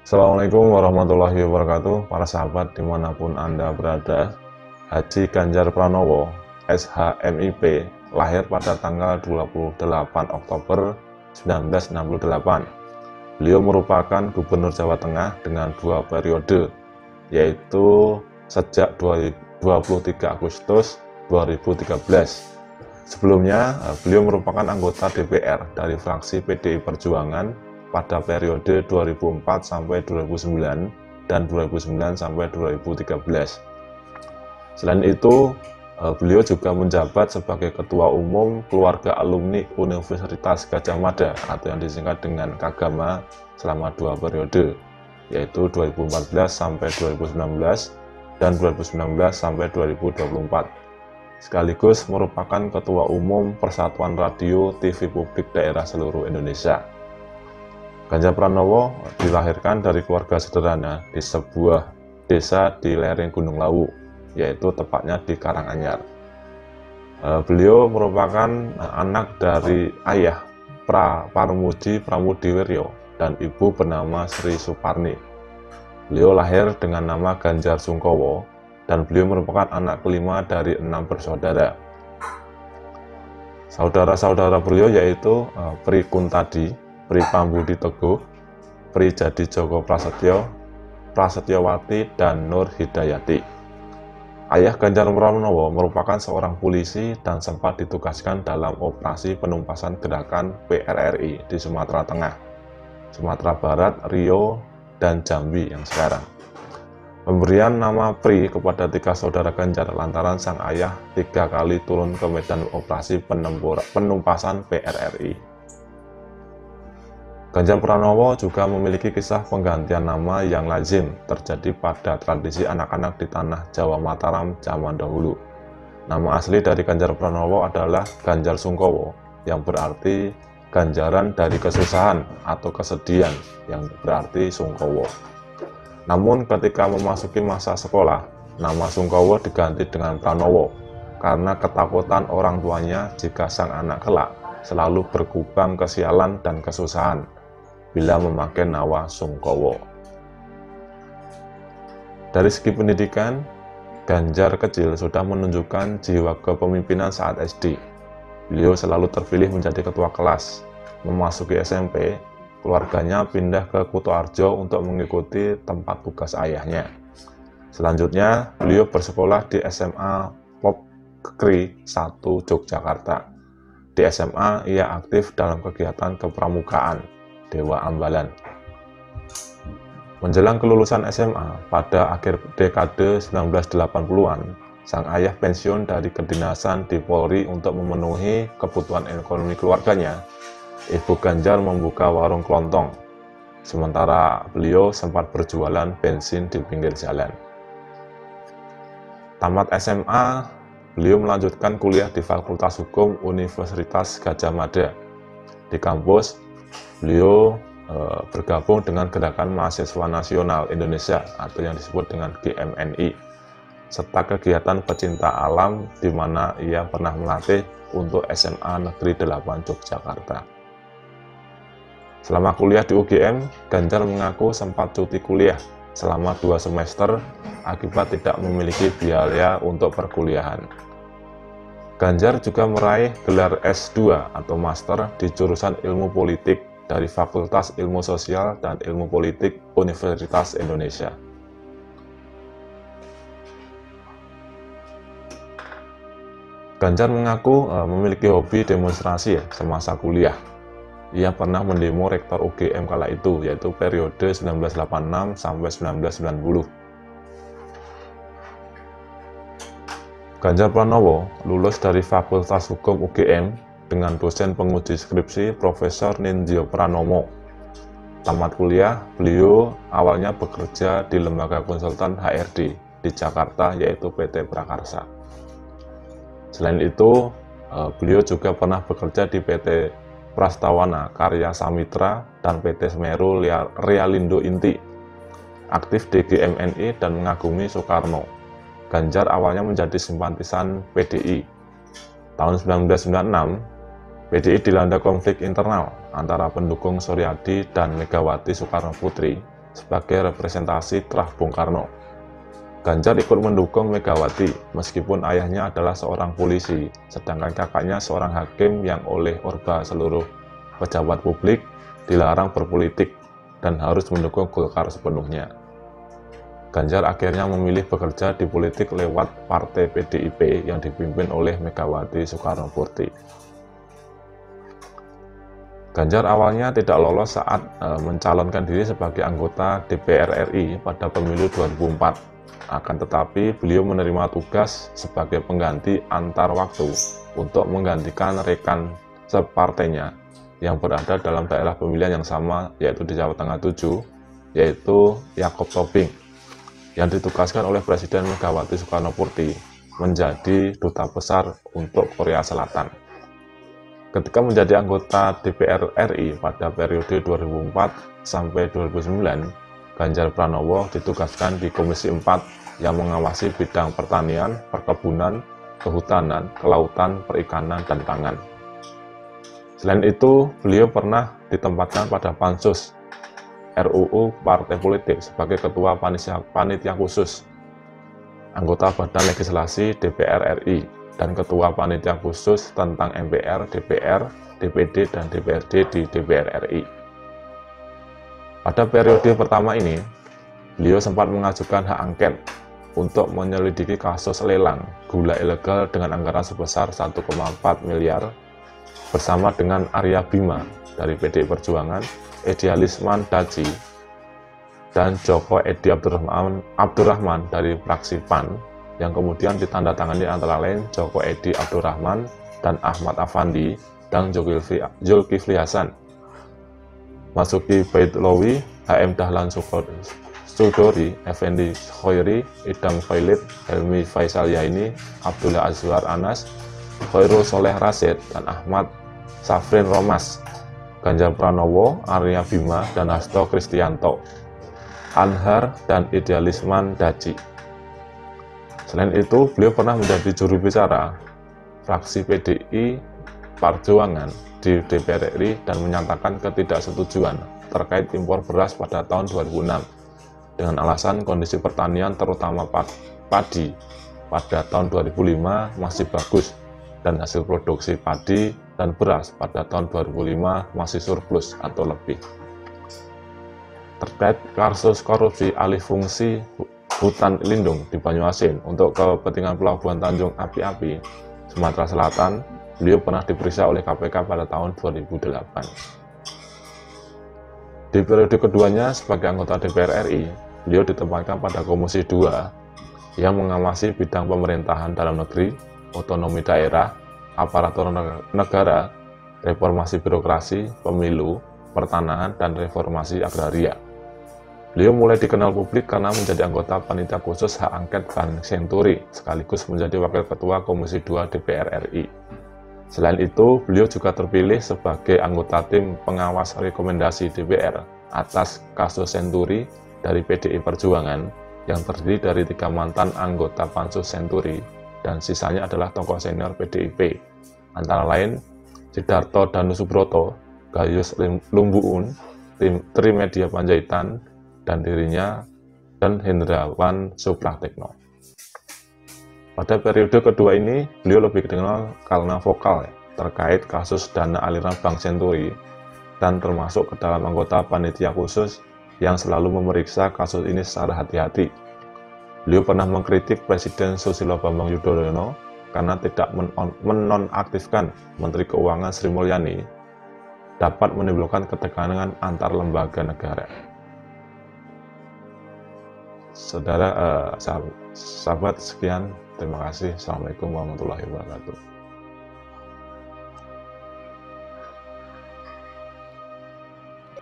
Assalamualaikum warahmatullahi wabarakatuh, para sahabat dimanapun Anda berada. Haji Ganjar Pranowo, SHMIP, lahir pada tanggal 28 Oktober 1968. Beliau merupakan Gubernur Jawa Tengah dengan 2 periode, yaitu sejak 23 Agustus 2013. Sebelumnya, beliau merupakan anggota DPR dari fraksi PDI Perjuangan pada periode 2004 sampai 2009 dan 2009 sampai 2013. Selain itu, beliau juga menjabat sebagai Ketua Umum Keluarga Alumni Universitas Gadjah Mada atau yang disingkat dengan Kagama selama 2 periode, yaitu 2014 sampai 2019 dan 2019 sampai 2024. Sekaligus merupakan Ketua Umum Persatuan Radio TV Publik Daerah seluruh Indonesia. Ganjar Pranowo dilahirkan dari keluarga sederhana di sebuah desa di lereng Gunung Lawu, yaitu tepatnya di Karanganyar. Beliau merupakan anak dari ayah Parmuji Pramudiwiryo dan ibu bernama Sri Suparni. Beliau lahir dengan nama Ganjar Sungkowo dan beliau merupakan anak kelima dari 6 bersaudara. Saudara-saudara beliau yaitu Pri Kuntadi, Pri Pambudi Teguh, Pri Jadi Joko Prasetyo, Prasetyowati, dan Nur Hidayati. Ayah Ganjar Pranowo merupakan seorang polisi dan sempat ditugaskan dalam operasi penumpasan gerakan PRRI di Sumatera Tengah, Sumatera Barat, Riau, dan Jambi yang sekarang. Pemberian nama Pri kepada 3 saudara Ganjar lantaran sang ayah 3 kali turun ke medan operasi penumpasan PRRI. Ganjar Pranowo juga memiliki kisah penggantian nama yang lazim terjadi pada tradisi anak-anak di tanah Jawa Mataram zaman dahulu. Nama asli dari Ganjar Pranowo adalah Ganjar Sungkowo, yang berarti ganjaran dari kesusahan atau kesedihan, yang berarti Sungkowo. Namun ketika memasuki masa sekolah, nama Sungkowo diganti dengan Pranowo karena ketakutan orang tuanya jika sang anak kelak selalu berkubang kesialan dan kesusahan bila memakai nama Sungkowo. Dari segi pendidikan, Ganjar kecil sudah menunjukkan jiwa kepemimpinan saat SD. Beliau selalu terpilih menjadi ketua kelas. Memasuki SMP, keluarganya pindah ke Kutoarjo untuk mengikuti tempat tugas ayahnya. Selanjutnya, beliau bersekolah di SMA Popkri 1 Yogyakarta. Di SMA, ia aktif dalam kegiatan kepramukaan Dewa Ambalan. Menjelang kelulusan SMA, pada akhir dekade 1980-an, sang ayah pensiun dari kedinasan di Polri untuk memenuhi kebutuhan ekonomi keluarganya. Ibu Ganjar membuka warung kelontong, sementara beliau sempat berjualan bensin di pinggir jalan. Tamat SMA, beliau melanjutkan kuliah di Fakultas Hukum Universitas Gadjah Mada. Di kampus, beliau bergabung dengan Gerakan Mahasiswa Nasional Indonesia atau yang disebut dengan GMNI, serta kegiatan pecinta alam di mana ia pernah melatih untuk SMA Negeri 8 Yogyakarta. Selama kuliah di UGM, Ganjar mengaku sempat cuti kuliah selama 2 semester akibat tidak memiliki biaya untuk perkuliahan. Ganjar juga meraih gelar S2 atau Master di jurusan Ilmu Politik dari Fakultas Ilmu Sosial dan Ilmu Politik Universitas Indonesia. Ganjar mengaku memiliki hobi demonstrasi semasa kuliah. Ia pernah mendemo rektor UGM kala itu, yaitu periode 1986 sampai 1990. Ganjar Pranowo lulus dari Fakultas Hukum UGM dengan dosen penguji skripsi Profesor Nindyo Pranomo. Tamat kuliah, beliau awalnya bekerja di lembaga konsultan HRD di Jakarta, yaitu PT Prakarsa. Selain itu, beliau juga pernah bekerja di PT Prastawana Karya Samitra dan PT Semeru Realindo Inti. Aktif di GMNI dan mengagumi Soekarno. Ganjar awalnya menjadi simpatisan PDI. Tahun 1996, PDI dilanda konflik internal antara pendukung Suryadi dan Megawati Soekarno Putri sebagai representasi terah Bung Karno. Ganjar ikut mendukung Megawati meskipun ayahnya adalah seorang polisi, sedangkan kakaknya seorang hakim yang oleh Orba seluruh pejabat publik dilarang berpolitik dan harus mendukung Golkar sepenuhnya. Ganjar akhirnya memilih bekerja di politik lewat partai PDIP yang dipimpin oleh Megawati Soekarnoputri. Ganjar awalnya tidak lolos saat mencalonkan diri sebagai anggota DPR RI pada pemilu 2004. Akan tetapi beliau menerima tugas sebagai pengganti antar waktu untuk menggantikan rekan separtainya yang berada dalam daerah pemilihan yang sama, yaitu di Jawa Tengah 7, yaitu Yakob Tobing, yang ditugaskan oleh Presiden Megawati Soekarnoputri menjadi duta besar untuk Korea Selatan. Ketika menjadi anggota DPR RI pada periode 2004 sampai 2009, Ganjar Pranowo ditugaskan di Komisi 4 yang mengawasi bidang pertanian, perkebunan, kehutanan, kelautan, perikanan, dan pangan. Selain itu, beliau pernah ditempatkan pada Pansus RUU Partai Politik sebagai Ketua Panitia Khusus, anggota Badan Legislasi DPR RI, dan Ketua Panitia Khusus tentang MPR, DPR, DPD, dan DPRD di DPR RI. Pada periode pertama ini, beliau sempat mengajukan hak angket untuk menyelidiki kasus lelang gula ilegal dengan anggaran sebesar 1,4 miliar bersama dengan Arya Bima dari PDI Perjuangan, Edi Alisman Daji, dan Joko Edi Abdurrahman dari fraksi PAN, yang kemudian ditandatangani antara lain Joko Edi Abdurrahman dan Ahmad Afandi dan Zulkifli Hasan, Masuki Baitlawi, HM Dahlan Sudori, Effendi Khoiri, Idam Khailid, Helmi Faisal Yaini, Abdullah Azwar Anas, Khairul Soleh Rasyid, dan Ahmad Safrin Romas, Ganjar Pranowo, Arya Bima, dan Hasto Kristianto, Anhar, dan Idealisman Daji. Selain itu, beliau pernah menjadi juru bicara fraksi PDI Perjuangan di DPR RI dan menyatakan ketidaksetujuan terkait impor beras pada tahun 2006 dengan alasan kondisi pertanian terutama padi pada tahun 2005 masih bagus dan hasil produksi padi dan beras pada tahun 2005 masih surplus atau lebih. Terkait kasus korupsi alih fungsi hutan lindung di Banyuasin untuk kepentingan Pelabuhan Tanjung Api-Api, Sumatera Selatan, beliau pernah diperiksa oleh KPK pada tahun 2008. Di periode keduanya sebagai anggota DPR RI, beliau ditempatkan pada Komisi 2 yang mengawasi bidang pemerintahan dalam negeri, otonomi daerah, aparatur negara, reformasi birokrasi, pemilu, pertanahan, dan reformasi agraria. Beliau mulai dikenal publik karena menjadi anggota Panitia Khusus Hak Angket Bank Senturi, sekaligus menjadi Wakil Ketua Komisi 2 DPR RI. Selain itu, beliau juga terpilih sebagai anggota tim pengawas rekomendasi DPR atas kasus Senturi dari PDI Perjuangan yang terdiri dari 3 mantan anggota Pansus Senturi dan sisanya adalah tokoh senior PDIP, antara lain Sidarto Danusubroto, Gayus Lumbuun, Trimedia Panjaitan, dan dirinya, dan Hendrawan Supratekno. Pada periode kedua ini, beliau lebih dikenal karena vokal terkait kasus dana aliran Bank Senturi dan termasuk ke dalam anggota Panitia Khusus yang selalu memeriksa kasus ini secara hati-hati. Beliau pernah mengkritik Presiden Susilo Bambang Yudhoyono karena tidak menonaktifkan Menteri Keuangan Sri Mulyani dapat menimbulkan ketegangan antar lembaga negara. Saudara, sahabat, sekian. Terima kasih. Assalamualaikum warahmatullahi wabarakatuh.